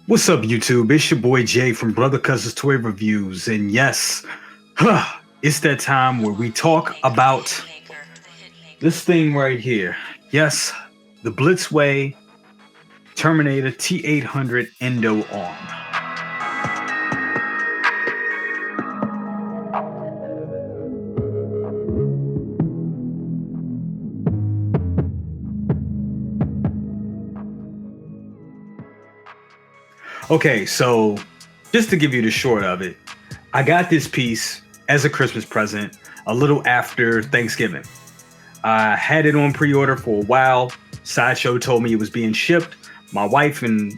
What's up, YouTube? It's your boy Jay from Brother Cuz's Toy Reviews, and yes, it's that time where we talk about this thing right here. Yes, the Blitzway Terminator T-800 Endo arm. Okay, so just to give you the short of it, I got this piece as a Christmas present a little after Thanksgiving. I had it on pre-order for a while. Sideshow told me it was being shipped. My wife and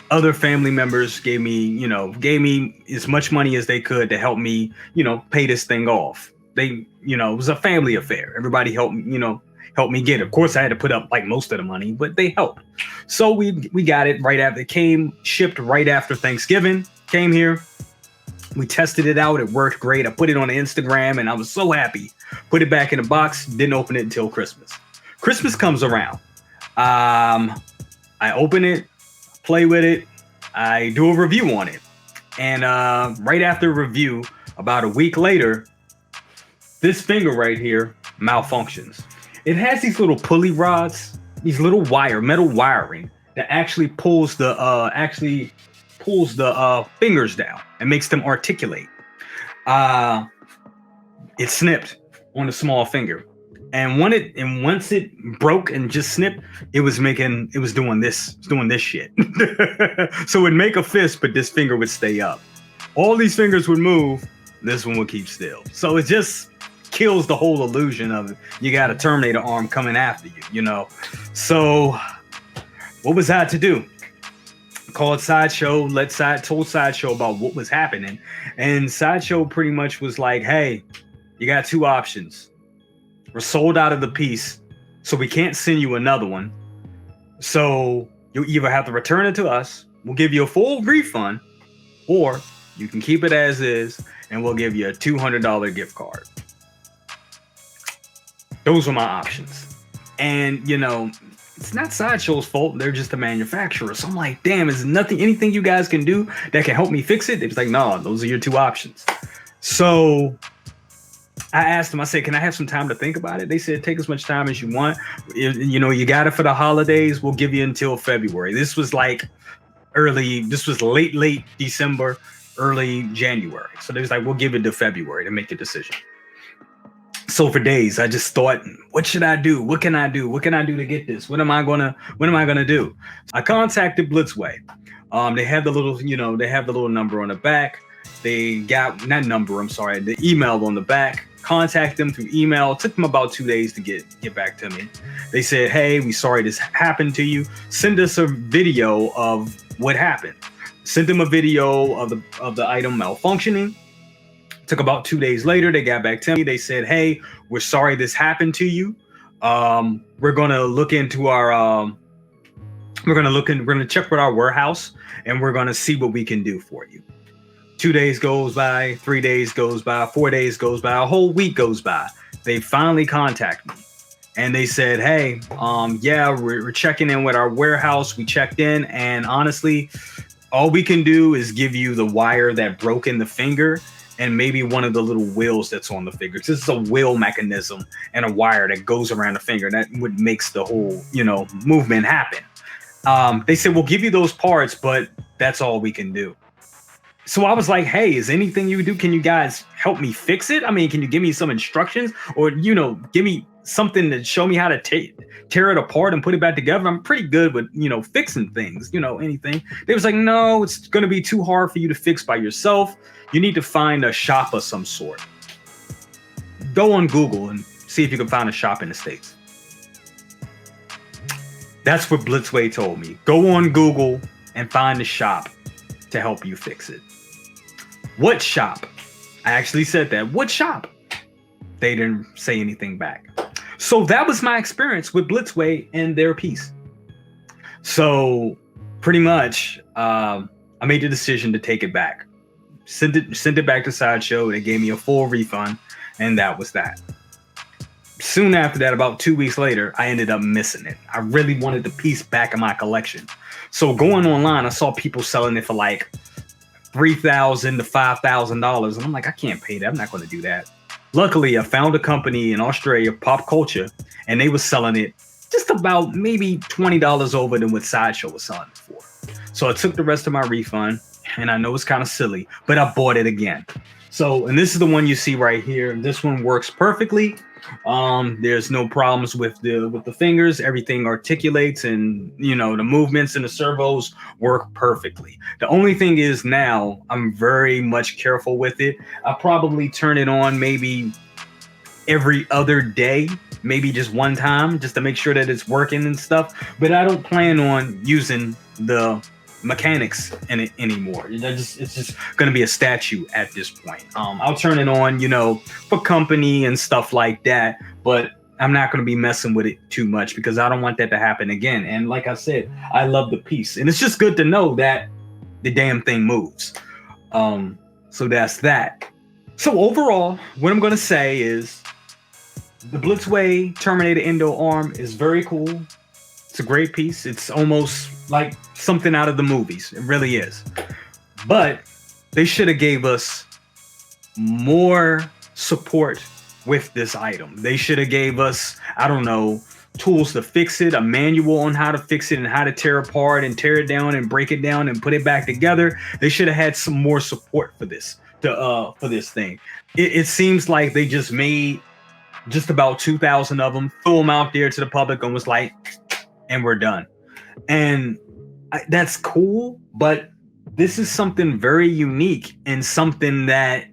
other family members gave me as much money as they could to help me, pay this thing off. It was a family affair. Everybody helped me get it. Of course, I had to put up like most of the money, but they helped. So we got it right after it came, shipped right after Thanksgiving, came here. We tested it out. It worked great. I put it on Instagram and I was so happy. Put it back in the box, didn't open it until Christmas. Christmas comes around. I open it, play with it. I do a review on it. And right after review, about a week later, this finger right here malfunctions. It has these little pulley rods, these little metal wiring that actually pulls the fingers down and makes them articulate. It snipped on the small finger, and once it broke and just snipped, it was doing this shit. So it would make a fist, but this finger would stay up. All these fingers would move, this one would keep still. So it just kills the whole illusion of it. You got a Terminator arm coming after you, So what was I to do? Called Sideshow, told Sideshow about what was happening. And Sideshow pretty much was like, hey, you got two options. We're sold out of the piece, so we can't send you another one. So you either have to return it to us, we'll give you a full refund, or you can keep it as is, and we'll give you a $200 gift card. Those were my options. And, it's not Sideshow's fault. They're just the manufacturer. So I'm like, damn, is anything you guys can do that can help me fix it? They was like, no, those are your two options. So I asked them, I said, can I have some time to think about it? They said, take as much time as you want. You got it for the holidays. We'll give you until February. This was late December, early January. So they was like, we'll give it to February to make the decision. So for days, I just thought, what should I do? What can I do? What can I do to get this? What am I gonna do? I contacted Blitzway. They have the little number on the back. They got the email on the back. Contact them through email. It took them about 2 days to get back to me. They said, hey, we sorry this happened to you. Send us a video of what happened. Sent them a video of the item malfunctioning. Took about 2 days later, they got back to me. They said, hey, we're sorry this happened to you. We're gonna look into we're gonna check with our warehouse, and we're gonna see what we can do for you. 2 days goes by, 3 days goes by, 4 days goes by, a whole week goes by. They finally contact me, and they said, hey, we're checking in with our warehouse. We checked in, and honestly, all we can do is give you the wire that broke in the finger and maybe one of the little wheels that's on the finger. This is a wheel mechanism and a wire that goes around the finger. That what makes the whole, movement happen. They said, we'll give you those parts, but that's all we can do. So I was like, hey, is anything you do? Can you guys help me fix it? I mean, can you give me some instructions, or, give me something to show me how to tear it apart and put it back together? I'm pretty good with, fixing things, anything. They was like, no, it's going to be too hard for you to fix by yourself. You need to find a shop of some sort. Go on Google and see if you can find a shop in the States. That's what Blitzway told me. Go on Google and find a shop to help you fix it. What shop? I actually said that. What shop? They didn't say anything back. So that was my experience with Blitzway and their piece. So pretty much, I made the decision to take it back. Sent it back to Sideshow. They gave me a full refund, and that was that. soon after that, about 2 weeks later, I ended up missing it. I really wanted the piece back in my collection. So going online, I saw people selling it for like $3,000 to $5,000. And I'm like, I can't pay that. I'm not going to do that. Luckily, I found a company in Australia, Pop Culture, and they were selling it just about maybe $20 over than what Sideshow was selling it for. So I took the rest of my refund, and I know it's kind of silly, but I bought it again. So, and this is the one you see right here. This one works perfectly. There's no problems with the fingers. Everything articulates, and the movements and the servos work perfectly. The only thing is now I'm very much careful with it. I probably turn it on maybe every other day, maybe just one time, just to make sure that it's working and stuff. But I don't plan on using the mechanics in it anymore. It's just going to be a statue at this point. I'll turn it on, for company and stuff like that, but I'm not going to be messing with it too much because I don't want that to happen again. And like I said, I love the piece, and it's just good to know that the damn thing moves. So that's that. So overall, what I'm going to say is the Blitzway Terminator Endo arm is very cool. It's a great piece. It's almost like something out of the movies. It really is. But they should have gave us more support with this item. They should have gave us, I don't know, tools to fix it, a manual on how to fix it and how to tear apart and tear it down and break it down and put it back together. They should have had some more support for this, for this thing. It seems like they just made just about 2,000 of them, threw them out there to the public and was like, and we're done. And that's cool, but this is something very unique and something that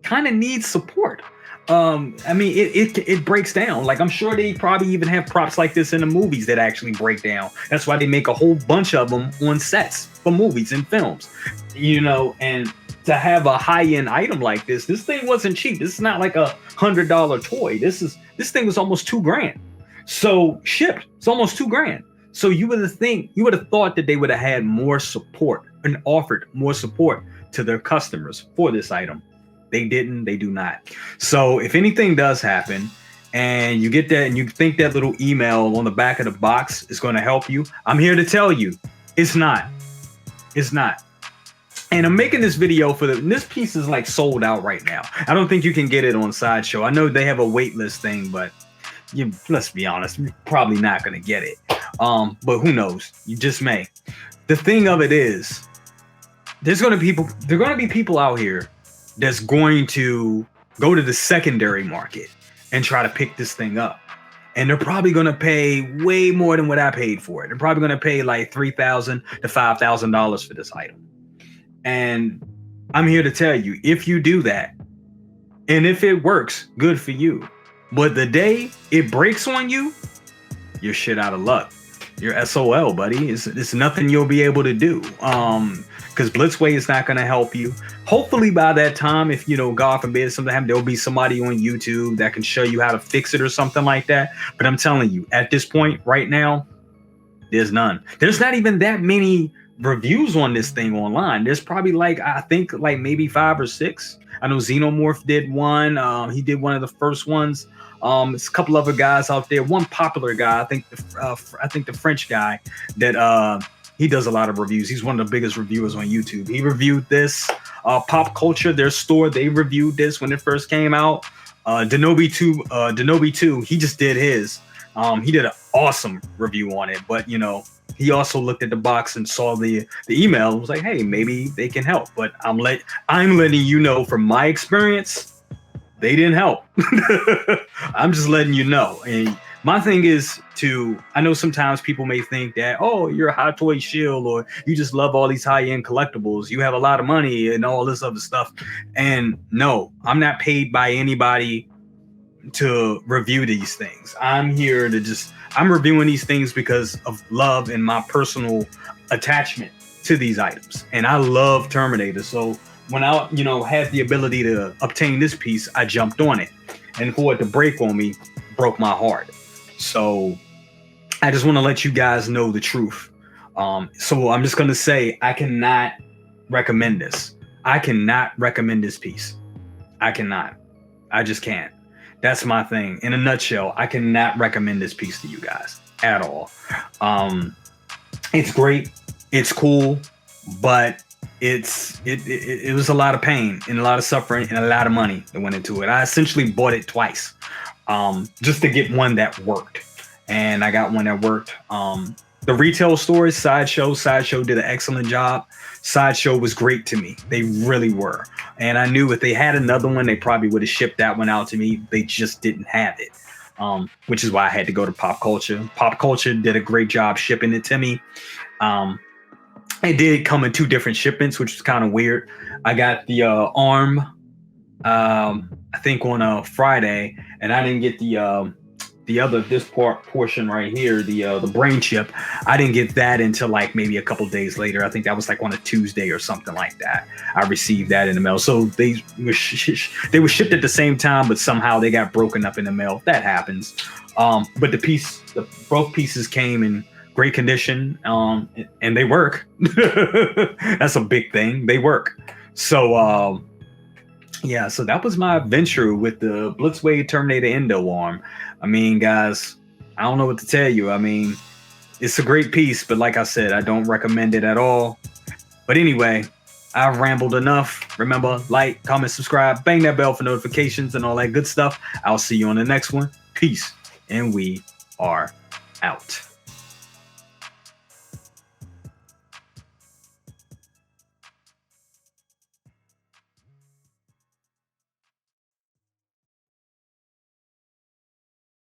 kind of needs support. I mean, it breaks down. Like, I'm sure they probably even have props like this in the movies that actually break down. That's why they make a whole bunch of them on sets for movies and films, and to have a high-end item like this thing wasn't cheap. This is not like $100 toy. This thing was almost $2,000. So shipped, it's almost $2,000. So you would have thought that they would have had more support and offered more support to their customers for this item. They didn't. They do not. So if anything does happen and you get that and you think that little email on the back of the box is going to help you, I'm here to tell you it's not. It's not. And I'm making this video this piece is like sold out right now. I don't think you can get it on Sideshow. I know they have a wait list thing, but let's be honest, you're probably not going to get it. But who knows? You just may. The thing of it is, there are going to be people out here that's going to go to the secondary market and try to pick this thing up. And they're probably going to pay way more than what I paid for it. They're probably going to pay like $3,000 to $5,000 for this item. And I'm here to tell you, if you do that, and if it works, good for you. But the day it breaks on you, you're shit out of luck. You're SOL, buddy. It's nothing you'll be able to do. Because Blitzway is not going to help you. Hopefully by that time, if, God forbid something happens, there'll be somebody on YouTube that can show you how to fix it or something like that. But I'm telling you, at this point right now, there's none. There's not even that many reviews on this thing online. There's probably I think maybe 5 or 6. I know Xenomorph did one. He did one of the first ones. There's a couple other guys out there. One popular guy, I think the French guy that he does a lot of reviews. He's one of the biggest reviewers on YouTube. He reviewed this. Pop Culture, their store, they reviewed this when it first came out. Denobi 2, he just did his. He did an awesome review on it, but he also looked at the box and saw the email and was like, hey, maybe they can help. But I'm letting you know from my experience, they didn't help. I'm just letting you know. And my thing is I know sometimes people may think that, oh, you're a Hot Toy shill, or you just love all these high-end collectibles. You have a lot of money and all this other stuff. And no, I'm not paid by anybody to review these things. I'm here to I'm reviewing these things because of love and my personal attachment to these items. And I love Terminator. So when I, had the ability to obtain this piece, I jumped on it. And for it to break on me, broke my heart. So I just want to let you guys know the truth. So I'm just going to say, I cannot recommend this. I cannot recommend this piece. I cannot. I just can't. That's my thing. In a nutshell, I cannot recommend this piece to you guys at all. It's great. It's cool, but it was a lot of pain and a lot of suffering and a lot of money that went into it. I essentially bought it twice, just to get one that worked, and I got one that worked. The retail stores, Sideshow did an excellent job. Sideshow was great to me. They really were. And I knew if they had another one, they probably would have shipped that one out to me. They just didn't have it, which is why I had to go to Pop Culture. Pop Culture did a great job shipping it to me. It did come in 2 different shipments, which was kind of weird. I got the arm, I think on a Friday, and I didn't get this portion right here, the brain chip. I didn't get that until like maybe a couple days later. I think that was like on a Tuesday or something like that. I received that in the mail. So they were shipped at the same time, but somehow they got broken up in the mail. That happens. But both pieces came in great condition, and they work. That's a big thing. They work. So yeah, so that was my adventure with the Blitzway Terminator Endo arm. I mean, guys, I don't know what to tell you. I mean, it's a great piece, but like I said, I don't recommend it at all. But anyway, I've rambled enough. Remember, like, comment, subscribe, bang that bell for notifications and all that good stuff. I'll see you on the next one. Peace, and we are out.